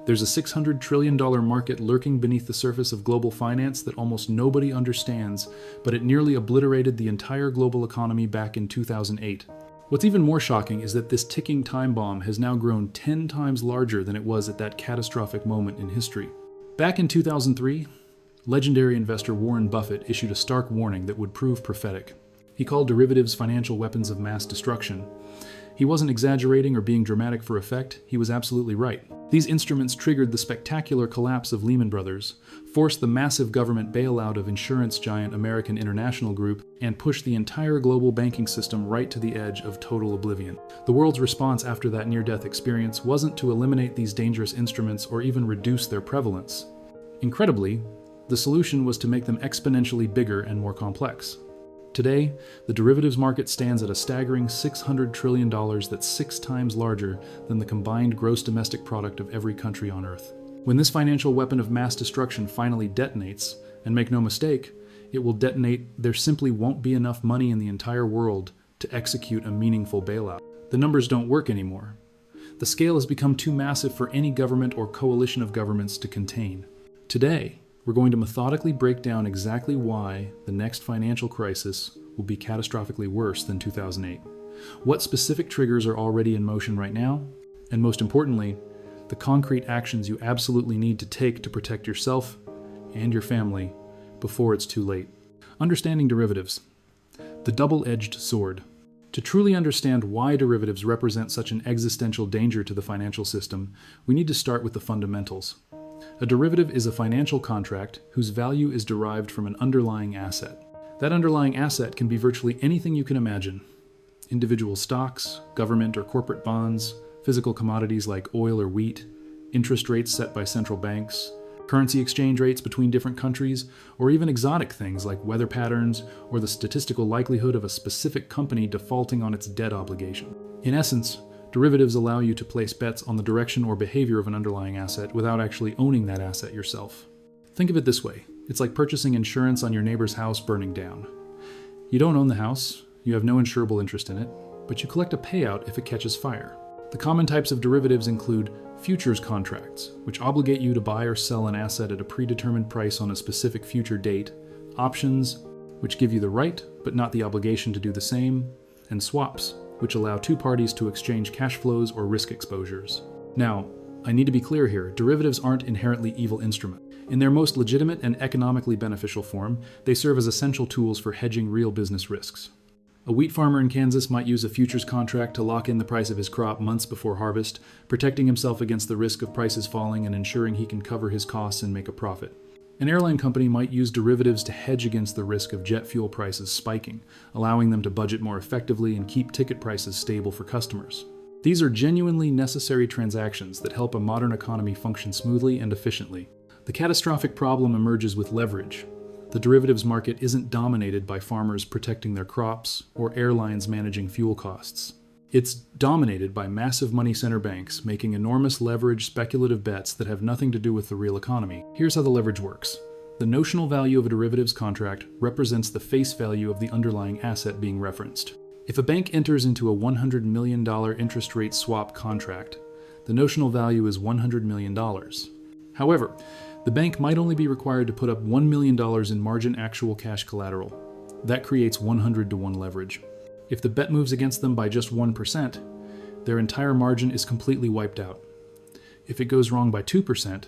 There's a $600 trillion market lurking beneath the surface of global finance that almost nobody understands, but it nearly obliterated the entire global economy back in 2008. What's even more shocking is that this ticking time bomb has now grown 10 times larger than it was at that catastrophic moment in history. Back in 2003, legendary investor Warren Buffett issued a stark warning that would prove prophetic. He called derivatives financial weapons of mass destruction. He wasn't exaggerating or being dramatic for effect, he was absolutely right. These instruments triggered the spectacular collapse of Lehman Brothers, forced the massive government bailout of insurance giant American International Group, and pushed the entire global banking system right to the edge of total oblivion. The world's response after that near-death experience wasn't to eliminate these dangerous instruments or even reduce their prevalence. Incredibly, the solution was to make them exponentially bigger and more complex. Today, the derivatives market stands at a staggering $600 trillion that's 6 times larger than the combined gross domestic product of every country on Earth. When this financial weapon of mass destruction finally detonates, and make no mistake, it will detonate, there simply won't be enough money in the entire world to execute a meaningful bailout. The numbers don't work anymore. The scale has become too massive for any government or coalition of governments to contain. Today, we're going to methodically break down exactly why the next financial crisis will be catastrophically worse than 2008. What specific triggers are already in motion right now, and most importantly, the concrete actions you absolutely need to take to protect yourself and your family before it's too late. Understanding derivatives. The double-edged sword. To truly understand why derivatives represent such an existential danger to the financial system, we need to start with the fundamentals. A derivative is a financial contract whose value is derived from an underlying asset. That underlying asset can be virtually anything you can imagine. Individual stocks, government or corporate bonds, physical commodities like oil or wheat, interest rates set by central banks, currency exchange rates between different countries, or even exotic things like weather patterns or the statistical likelihood of a specific company defaulting on its debt obligation. In essence, derivatives allow you to place bets on the direction or behavior of an underlying asset without actually owning that asset yourself. Think of it this way. It's like purchasing insurance on your neighbor's house burning down. You don't own the house, you have no insurable interest in it, but you collect a payout if it catches fire. The common types of derivatives include futures contracts, which obligate you to buy or sell an asset at a predetermined price on a specific future date, options, which give you the right but not the obligation to do the same, and swaps, which allow two parties to exchange cash flows or risk exposures. Now, I need to be clear here, derivatives aren't inherently evil instruments. In their most legitimate and economically beneficial form, they serve as essential tools for hedging real business risks. A wheat farmer in Kansas might use a futures contract to lock in the price of his crop months before harvest, protecting himself against the risk of prices falling and ensuring he can cover his costs and make a profit. An airline company might use derivatives to hedge against the risk of jet fuel prices spiking, allowing them to budget more effectively and keep ticket prices stable for customers. These are genuinely necessary transactions that help a modern economy function smoothly and efficiently. The catastrophic problem emerges with leverage. The derivatives market isn't dominated by farmers protecting their crops or airlines managing fuel costs. It's dominated by massive money center banks making enormous leverage speculative bets that have nothing to do with the real economy. Here's how the leverage works. The notional value of a derivatives contract represents the face value of the underlying asset being referenced. If a bank enters into a $100 million interest rate swap contract, the notional value is $100 million. However, the bank might only be required to put up $1 million in margin actual cash collateral. That creates 100-to-1 leverage. If the bet moves against them by just 1%, their entire margin is completely wiped out. If it goes wrong by 2%,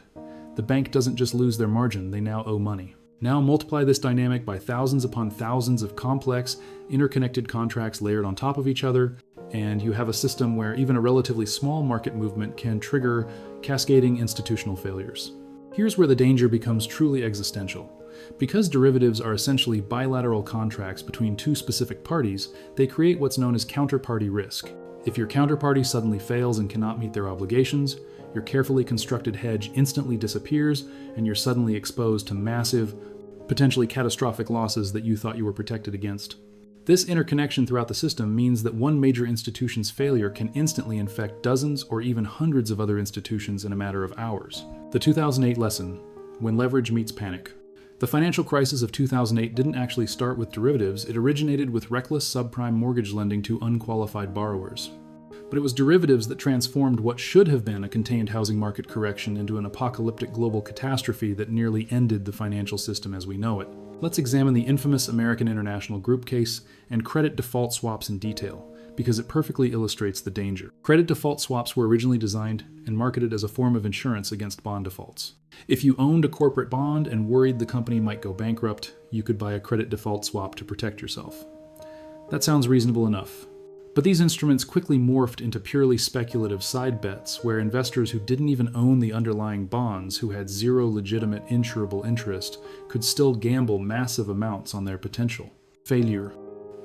the bank doesn't just lose their margin, they now owe money. Now multiply this dynamic by thousands upon thousands of complex, interconnected contracts layered on top of each other, and you have a system where even a relatively small market movement can trigger cascading institutional failures. Here's where the danger becomes truly existential. Because derivatives are essentially bilateral contracts between two specific parties, they create what's known as counterparty risk. If your counterparty suddenly fails and cannot meet their obligations, your carefully constructed hedge instantly disappears, and you're suddenly exposed to massive, potentially catastrophic losses that you thought you were protected against. This interconnection throughout the system means that one major institution's failure can instantly infect dozens or even hundreds of other institutions in a matter of hours. The 2008 lesson: when leverage meets panic. The financial crisis of 2008 didn't actually start with derivatives, it originated with reckless subprime mortgage lending to unqualified borrowers. But it was derivatives that transformed what should have been a contained housing market correction into an apocalyptic global catastrophe that nearly ended the financial system as we know it. Let's examine the infamous American International Group case and credit default swaps in detail, because it perfectly illustrates the danger. Credit default swaps were originally designed and marketed as a form of insurance against bond defaults. If you owned a corporate bond and worried the company might go bankrupt, you could buy a credit default swap to protect yourself. That sounds reasonable enough. But these instruments quickly morphed into purely speculative side bets where investors who didn't even own the underlying bonds, who had zero legitimate insurable interest, could still gamble massive amounts on their potential failure.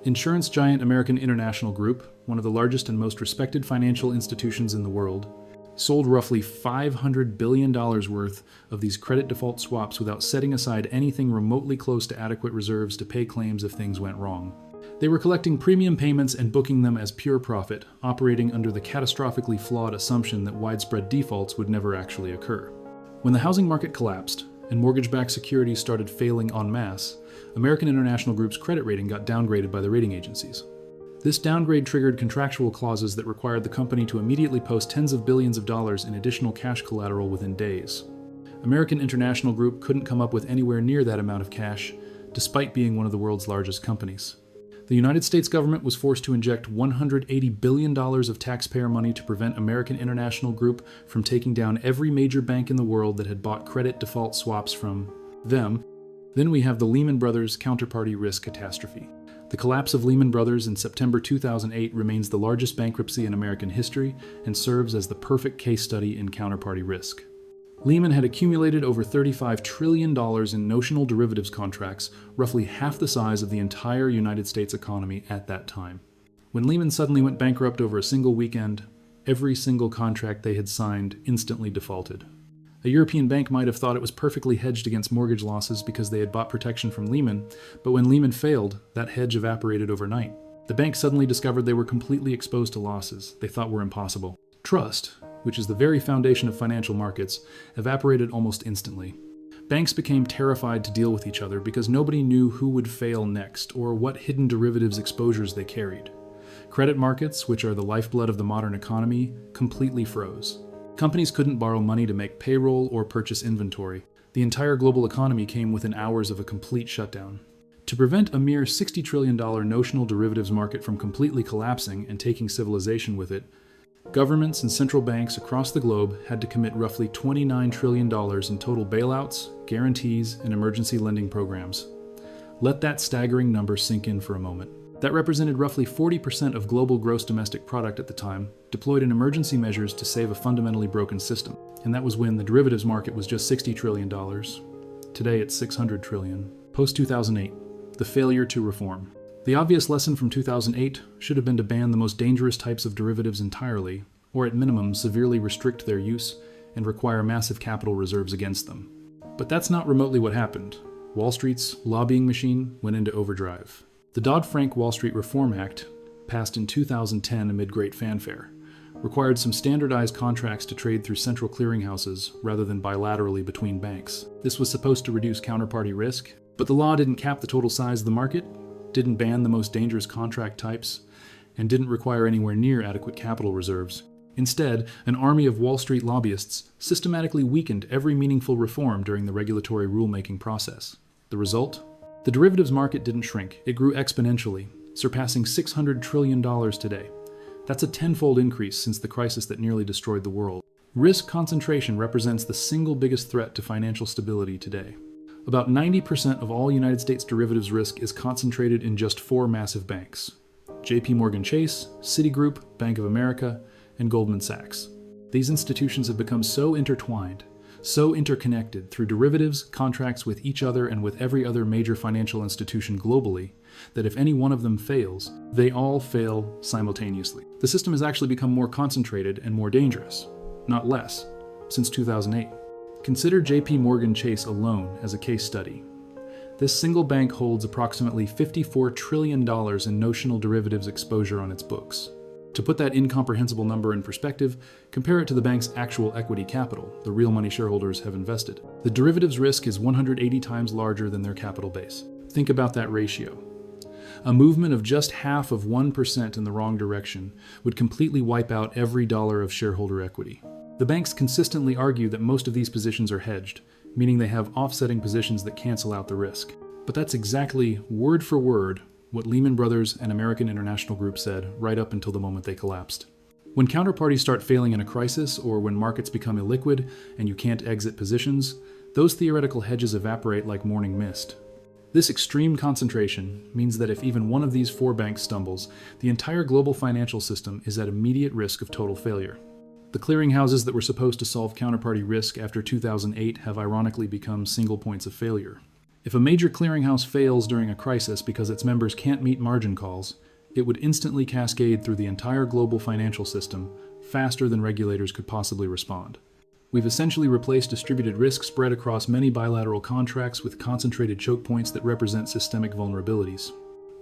Insurance giant American International Group, one of the largest and most respected financial institutions in the world, sold roughly $500 billion worth of these credit default swaps without setting aside anything remotely close to adequate reserves to pay claims if things went wrong. They were collecting premium payments and booking them as pure profit, operating under the catastrophically flawed assumption that widespread defaults would never actually occur. When the housing market collapsed and mortgage-backed securities started failing en masse, American International Group's credit rating got downgraded by the rating agencies. This downgrade triggered contractual clauses that required the company to immediately post tens of billions of dollars in additional cash collateral within days. American International Group couldn't come up with anywhere near that amount of cash, despite being one of the world's largest companies. The United States government was forced to inject $180 billion of taxpayer money to prevent American International Group from taking down every major bank in the world that had bought credit default swaps from them. Then we have the Lehman Brothers counterparty risk catastrophe. The collapse of Lehman Brothers in September 2008 remains the largest bankruptcy in American history and serves as the perfect case study in counterparty risk. Lehman had accumulated over $35 trillion in notional derivatives contracts, roughly half the size of the entire United States economy at that time. When Lehman suddenly went bankrupt over a single weekend, every single contract they had signed instantly defaulted. A European bank might have thought it was perfectly hedged against mortgage losses because they had bought protection from Lehman, but when Lehman failed, that hedge evaporated overnight. The bank suddenly discovered they were completely exposed to losses they thought were impossible. Trust, which is the very foundation of financial markets, evaporated almost instantly. Banks became terrified to deal with each other because nobody knew who would fail next or what hidden derivatives exposures they carried. Credit markets, which are the lifeblood of the modern economy, completely froze. Companies couldn't borrow money to make payroll or purchase inventory. The entire global economy came within hours of a complete shutdown. To prevent a mere $60 trillion notional derivatives market from completely collapsing and taking civilization with it, governments and central banks across the globe had to commit roughly $29 trillion in total bailouts, guarantees, and emergency lending programs. Let that staggering number sink in for a moment. That represented roughly 40% of global gross domestic product at the time, deployed in emergency measures to save a fundamentally broken system. And that was when the derivatives market was just $60 trillion. Today it's $600 trillion. Post-2008, the failure to reform. The obvious lesson from 2008 should have been to ban the most dangerous types of derivatives entirely, or at minimum severely restrict their use and require massive capital reserves against them. But that's not remotely what happened. Wall Street's lobbying machine went into overdrive. The Dodd-Frank Wall Street Reform Act, passed in 2010 amid great fanfare, required some standardized contracts to trade through central clearinghouses rather than bilaterally between banks. This was supposed to reduce counterparty risk, but the law didn't cap the total size of the market, didn't ban the most dangerous contract types, and didn't require anywhere near adequate capital reserves. Instead, an army of Wall Street lobbyists systematically weakened every meaningful reform during the regulatory rulemaking process. The result? The derivatives market didn't shrink, it grew exponentially, surpassing $600 trillion today. That's a tenfold increase since the crisis that nearly destroyed the world. Risk concentration represents the single biggest threat to financial stability today. About 90% of all United States derivatives risk is concentrated in just 4 massive banks: JPMorgan Chase, Citigroup, Bank of America, and Goldman Sachs. These institutions have become so intertwined, so interconnected through derivatives, contracts with each other and with every other major financial institution globally, that if any one of them fails, they all fail simultaneously. The system has actually become more concentrated and more dangerous, not less, since 2008. Consider JPMorgan Chase alone as a case study. This single bank holds approximately $54 trillion in notional derivatives exposure on its books. To put that incomprehensible number in perspective, compare it to the bank's actual equity capital, the real money shareholders have invested. The derivatives risk is 180 times larger than their capital base. Think about that ratio. A movement of just half of 1% in the wrong direction would completely wipe out every dollar of shareholder equity. The banks consistently argue that most of these positions are hedged, meaning they have offsetting positions that cancel out the risk. But that's exactly, word for word, what Lehman Brothers and American International Group said right up until the moment they collapsed. When counterparties start failing in a crisis, or when markets become illiquid and you can't exit positions, those theoretical hedges evaporate like morning mist. This extreme concentration means that if even one of these four banks stumbles, the entire global financial system is at immediate risk of total failure. The clearinghouses that were supposed to solve counterparty risk after 2008 have ironically become single points of failure. If a major clearinghouse fails during a crisis because its members can't meet margin calls, it would instantly cascade through the entire global financial system faster than regulators could possibly respond. We've essentially replaced distributed risk spread across many bilateral contracts with concentrated choke points that represent systemic vulnerabilities.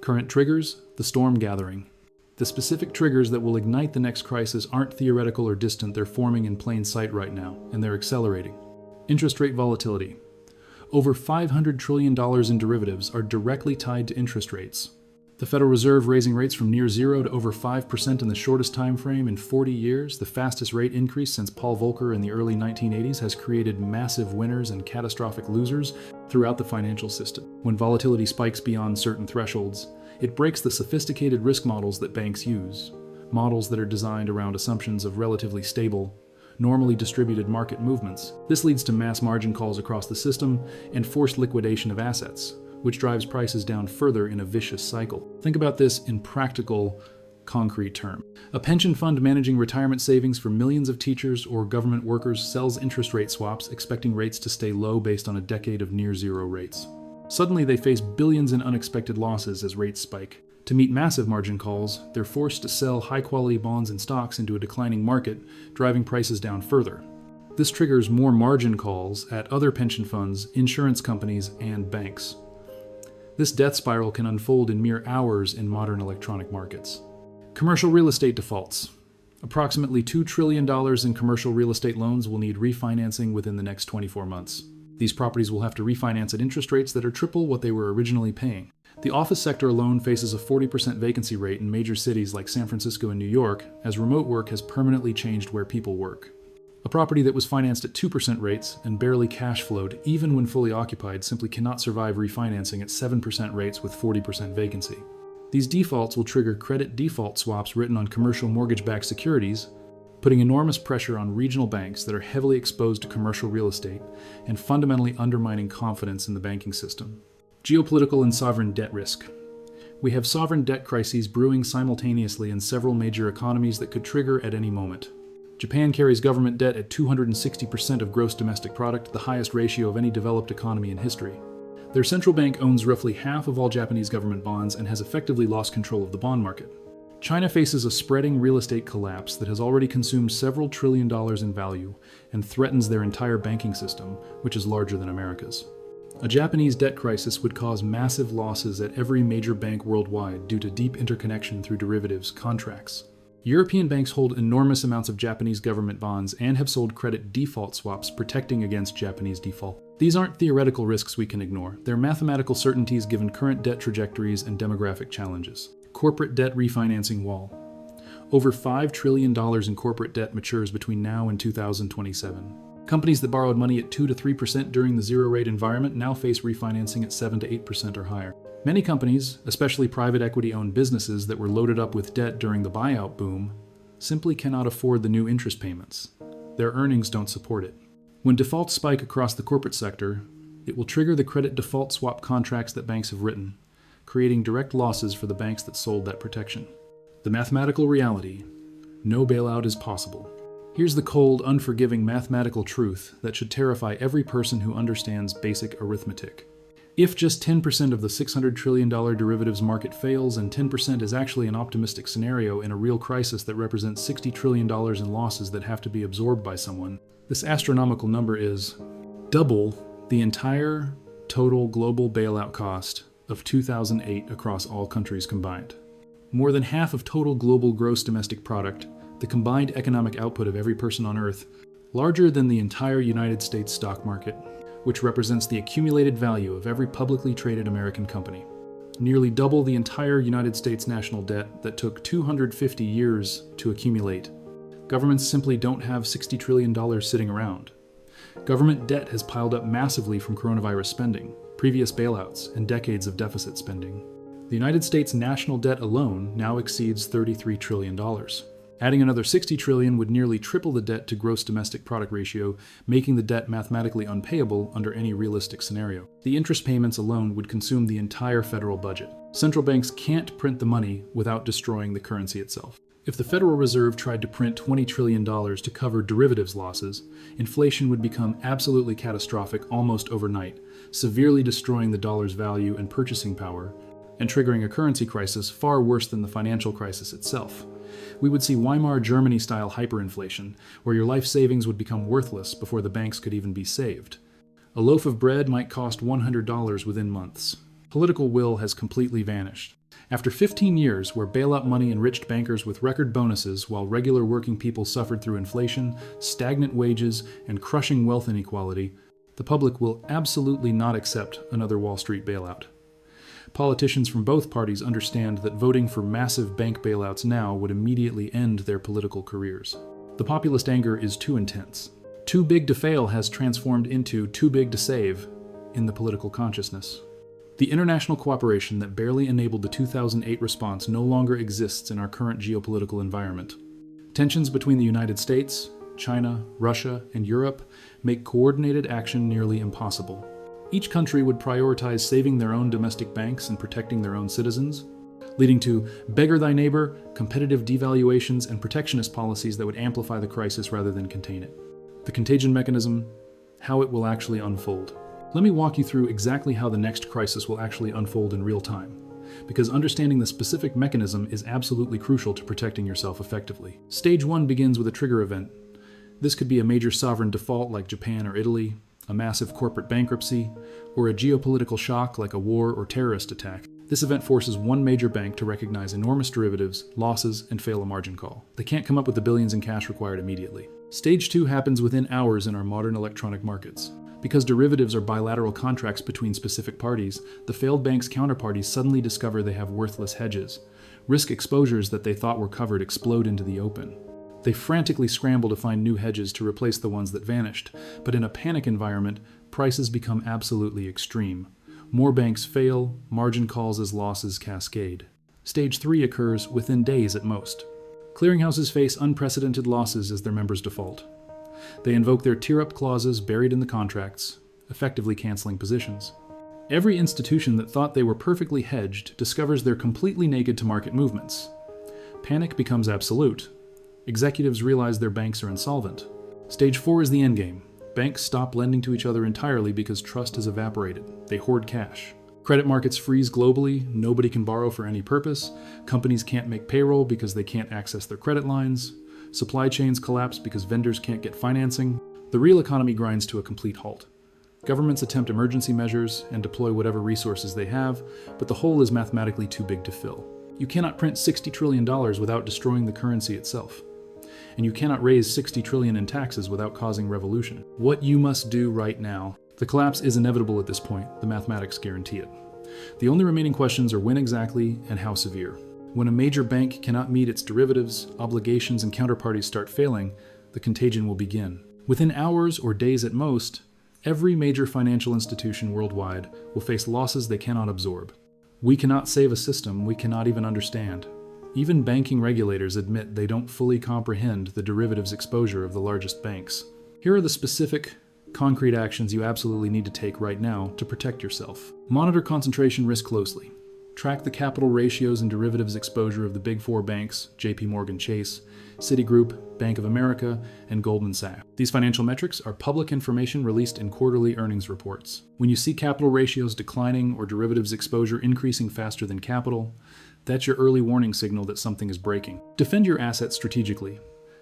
Current triggers: the storm gathering. The specific triggers that will ignite the next crisis aren't theoretical or distant, they're forming in plain sight right now, and they're accelerating. Interest rate volatility. Over $500 trillion in derivatives are directly tied to interest rates. The Federal Reserve raising rates from near zero to over 5% in the shortest time frame in 40 years, the fastest rate increase since Paul Volcker in the early 1980s, has created massive winners and catastrophic losers throughout the financial system. When volatility spikes beyond certain thresholds, it breaks the sophisticated risk models that banks use, models that are designed around assumptions of relatively stable, normally distributed market movements. This leads to mass margin calls across the system and forced liquidation of assets, which drives prices down further in a vicious cycle. Think about this in practical, concrete terms. A pension fund managing retirement savings for millions of teachers or government workers sells interest rate swaps, expecting rates to stay low based on a decade of near zero rates. Suddenly, they face billions in unexpected losses as rates spike. To meet massive margin calls, they're forced to sell high-quality bonds and stocks into a declining market, driving prices down further. This triggers more margin calls at other pension funds, insurance companies, and banks. This death spiral can unfold in mere hours in modern electronic markets. Commercial real estate defaults. Approximately $2 trillion in commercial real estate loans will need refinancing within the next 24 months. These properties will have to refinance at interest rates that are triple what they were originally paying. The office sector alone faces a 40% vacancy rate in major cities like San Francisco and New York, as remote work has permanently changed where people work. A property that was financed at 2% rates and barely cash flowed, even when fully occupied, simply cannot survive refinancing at 7% rates with 40% vacancy. These defaults will trigger credit default swaps written on commercial mortgage-backed securities, putting enormous pressure on regional banks that are heavily exposed to commercial real estate and fundamentally undermining confidence in the banking system. Geopolitical and sovereign debt risk. We have sovereign debt crises brewing simultaneously in several major economies that could trigger at any moment. Japan carries government debt at 260% of gross domestic product, the highest ratio of any developed economy in history. Their central bank owns roughly half of all Japanese government bonds and has effectively lost control of the bond market. China faces a spreading real estate collapse that has already consumed several $1 trillion in value and threatens their entire banking system, which is larger than America's. A Japanese debt crisis would cause massive losses at every major bank worldwide due to deep interconnection through derivatives contracts. European banks hold enormous amounts of Japanese government bonds and have sold credit default swaps protecting against Japanese default. These aren't theoretical risks we can ignore. They're mathematical certainties given current debt trajectories and demographic challenges. Corporate debt refinancing wall. Over $5 trillion in corporate debt matures between now and 2027. Companies that borrowed money at 2 to 3% during the zero-rate environment now face refinancing at 7 to 8% or higher. Many companies, especially private equity-owned businesses that were loaded up with debt during the buyout boom, simply cannot afford the new interest payments. Their earnings don't support it. When defaults spike across the corporate sector, it will trigger the credit default swap contracts that banks have written, creating direct losses for the banks that sold that protection. The mathematical reality: no bailout is possible. Here's the cold, unforgiving mathematical truth that should terrify every person who understands basic arithmetic. If just 10% of the $600 trillion derivatives market fails, and 10% is actually an optimistic scenario in a real crisis that represents $60 trillion in losses that have to be absorbed by someone, this astronomical number is double the entire total global bailout cost of 2008 across all countries combined. More than half of total global gross domestic product, the combined economic output of every person on Earth, larger than the entire United States stock market, which represents the accumulated value of every publicly traded American company. nearly double the entire United States national debt that took 250 years to accumulate. Governments simply don't have $60 trillion sitting around. Government debt has piled up massively from coronavirus spending, previous bailouts, and decades of deficit spending. The United States national debt alone now exceeds $33 trillion. Adding another $60 trillion would nearly triple the debt to gross domestic product ratio, making the debt mathematically unpayable under any realistic scenario. The interest payments alone would consume the entire federal budget. Central banks can't print the money without destroying the currency itself. If the Federal Reserve tried to print $20 trillion to cover derivatives losses, inflation would become absolutely catastrophic almost overnight, severely destroying the dollar's value and purchasing power, and triggering a currency crisis far worse than the financial crisis itself. We would see Weimar Germany-style hyperinflation, where your life savings would become worthless before the banks could even be saved. A loaf of bread might cost $100 within months. Political will has completely vanished. After 15 years where bailout money enriched bankers with record bonuses while regular working people suffered through inflation, stagnant wages, and crushing wealth inequality, the public will absolutely not accept another Wall Street bailout. Politicians from both parties understand that voting for massive bank bailouts now would immediately end their political careers. The populist anger is too intense. Too big to fail has transformed into too big to save in the political consciousness. The international cooperation that barely enabled the 2008 response no longer exists in our current geopolitical environment. Tensions between the United States, China, Russia, and Europe make coordinated action nearly impossible. Each country would prioritize saving their own domestic banks and protecting their own citizens, leading to beggar thy neighbor, competitive devaluations, and protectionist policies that would amplify the crisis rather than contain it. The contagion mechanism, how it will actually unfold. Let me walk you through exactly how the next crisis will actually unfold in real time, because understanding the specific mechanism is absolutely crucial to protecting yourself effectively. Stage 1 begins with a trigger event. This could be a major sovereign default like Japan or Italy, a massive corporate bankruptcy, or a geopolitical shock like a war or terrorist attack. This event forces one major bank to recognize enormous derivatives, losses, and fail a margin call. They can't come up with the billions in cash required immediately. Stage 2 happens within hours in our modern electronic markets. Because derivatives are bilateral contracts between specific parties, the failed bank's counterparties suddenly discover they have worthless hedges. Risk exposures that they thought were covered explode into the open. They frantically scramble to find new hedges to replace the ones that vanished, but in a panic environment, prices become absolutely extreme. More banks fail, margin calls as losses cascade. Stage 3 occurs within days at most. Clearinghouses face unprecedented losses as their members default. They invoke their tier-up clauses buried in the contracts, effectively canceling positions. Every institution that thought they were perfectly hedged discovers they're completely naked to market movements. Panic becomes absolute. Executives realize their banks are insolvent. Stage 4 is the endgame. Banks stop lending to each other entirely because trust has evaporated. They hoard cash. Credit markets freeze globally, nobody can borrow for any purpose, companies can't make payroll because they can't access their credit lines, supply chains collapse because vendors can't get financing. The real economy grinds to a complete halt. Governments attempt emergency measures and deploy whatever resources they have, but the hole is mathematically too big to fill. You cannot print $60 trillion without destroying the currency itself. And you cannot raise $60 trillion in taxes without causing revolution. What you must do right now. The collapse is inevitable at this point, the mathematics guarantee it. The only remaining questions are when exactly and how severe. When a major bank cannot meet its derivatives, obligations, and counterparties start failing, the contagion will begin. Within hours or days at most, every major financial institution worldwide will face losses they cannot absorb. We cannot save a system we cannot even understand. Even banking regulators admit they don't fully comprehend the derivatives exposure of the largest banks. Here are the specific, concrete actions you absolutely need to take right now to protect yourself. Monitor concentration risk closely. Track the capital ratios and derivatives exposure of the big four banks, JPMorgan Chase, Citigroup, Bank of America, and Goldman Sachs. These financial metrics are public information released in quarterly earnings reports. When you see capital ratios declining or derivatives exposure increasing faster than capital, that's your early warning signal that something is breaking. Defend your assets strategically.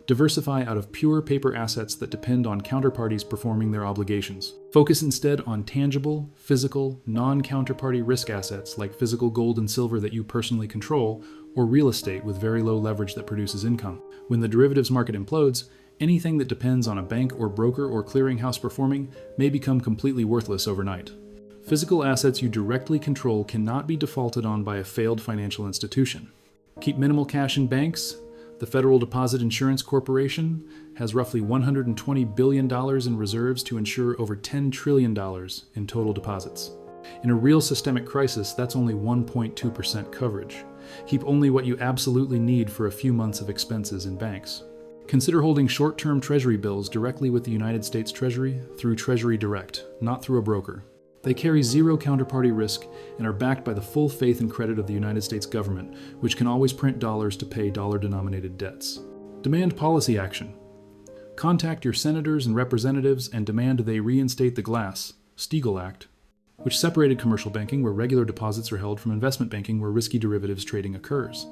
Diversify out of pure paper assets that depend on counterparties performing their obligations. Focus instead on tangible, physical, non-counterparty risk assets like physical gold and silver that you personally control, or real estate with very low leverage that produces income. When the derivatives market implodes, anything that depends on a bank or broker or clearinghouse performing may become completely worthless overnight. Physical assets you directly control cannot be defaulted on by a failed financial institution. Keep minimal cash in banks. The Federal Deposit Insurance Corporation has roughly $120 billion in reserves to insure over $10 trillion in total deposits. In a real systemic crisis, that's only 1.2% coverage. Keep only what you absolutely need for a few months of expenses in banks. Consider holding short-term Treasury bills directly with the United States Treasury through Treasury Direct, not through a broker. They carry zero counterparty risk and are backed by the full faith and credit of the United States government, which can always print dollars to pay dollar-denominated debts. Demand policy action. Contact your senators and representatives and demand they reinstate the Glass-Steagall Act, which separated commercial banking, where regular deposits are held, from investment banking, where risky derivatives trading occurs.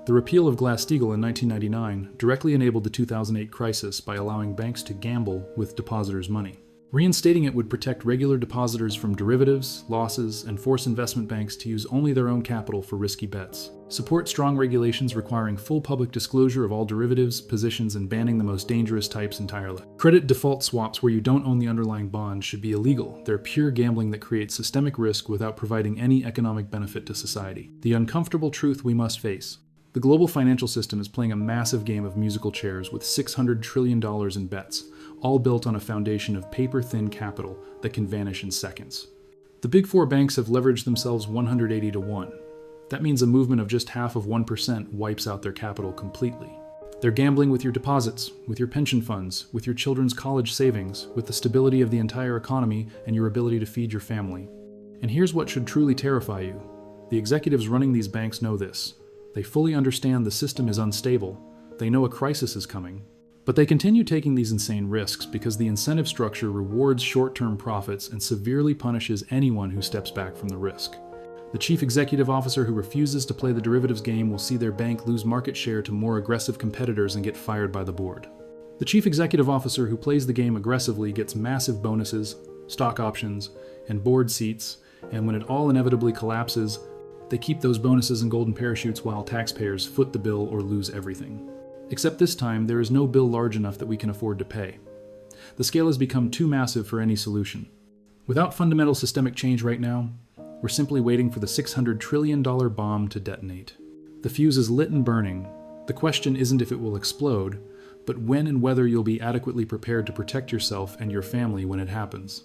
The repeal of Glass-Steagall in 1999 directly enabled the 2008 crisis by allowing banks to gamble with depositors' money. Reinstating it would protect regular depositors from derivatives, losses, and force investment banks to use only their own capital for risky bets. Support strong regulations requiring full public disclosure of all derivatives, positions, and banning the most dangerous types entirely. Credit default swaps where you don't own the underlying bond should be illegal. They're pure gambling that creates systemic risk without providing any economic benefit to society. The uncomfortable truth we must face. The global financial system is playing a massive game of musical chairs with $600 trillion in bets, all built on a foundation of paper-thin capital that can vanish in seconds. The big four banks have leveraged themselves 180 to 1. That means a movement of just half of 1% wipes out their capital completely. They're gambling with your deposits, with your pension funds, with your children's college savings, with the stability of the entire economy and your ability to feed your family. And here's what should truly terrify you. The executives running these banks know this. They fully understand the system is unstable. They know a crisis is coming. But they continue taking these insane risks because the incentive structure rewards short-term profits and severely punishes anyone who steps back from the risk. The chief executive officer who refuses to play the derivatives game will see their bank lose market share to more aggressive competitors and get fired by the board. The chief executive officer who plays the game aggressively gets massive bonuses, stock options, and board seats, and when it all inevitably collapses, they keep those bonuses and golden parachutes while taxpayers foot the bill or lose everything. Except this time, there is no bill large enough that we can afford to pay. The scale has become too massive for any solution. Without fundamental systemic change right now, we're simply waiting for the $600 trillion bomb to detonate. The fuse is lit and burning. The question isn't if it will explode, but when and whether you'll be adequately prepared to protect yourself and your family when it happens.